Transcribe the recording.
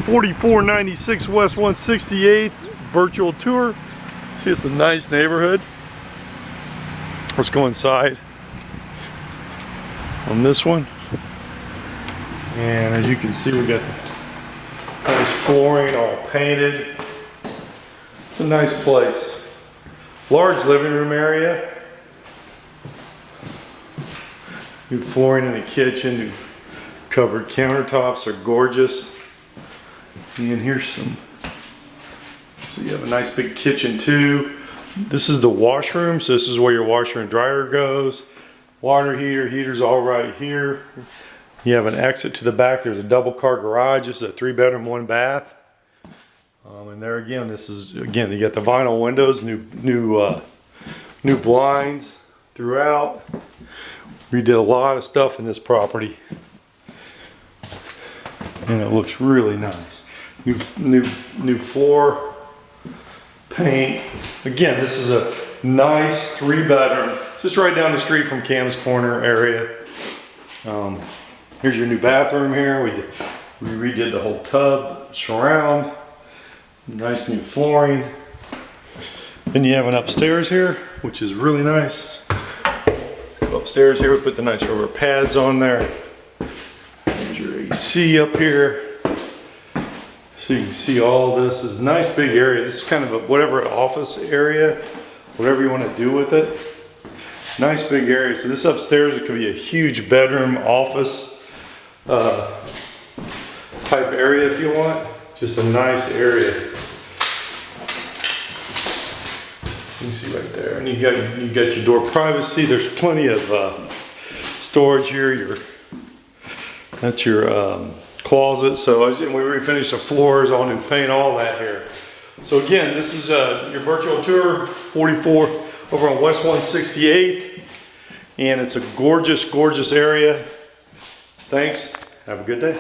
4496 West 168th virtual tour. See, it's a nice neighborhood. Let's go inside on this one. And as you can see, we got the nice flooring all painted. It's a nice place. Large living room area. New flooring in the kitchen, new covered countertops are gorgeous. And here's some, so you have a nice big kitchen too. This is the washroom, so this is where your washer and dryer goes. Water heater, heater's all right here. You have an exit to the back. There's a double car garage. This is a 3-bedroom, 1 bath. And there again, this is, again, you got the vinyl windows, new blinds throughout. We did a lot of stuff in this property, and it looks really nice. New floor, paint. Again, this is a nice 3-bedroom, just right down the street from Cam's Corner area. Here's your new bathroom here. We redid the whole tub surround. Nice new flooring. Then you have an upstairs here, which is really nice. Go upstairs here, we put the nice rubber pads on there. There's your AC up here. So you can see all of this. This is a nice big area. This is kind of a whatever office area, whatever you want to do with it. Nice big area. So this upstairs, it could be a huge bedroom, office type area if you want. Just a nice area. You can see right there, and you got your door privacy. There's plenty of storage here. That's your closet. So we refinished the floors, all new paint, all that here. So again, this is your virtual tour, 44 over on West 168th, and it's a gorgeous, gorgeous area. Thanks. Have a good day.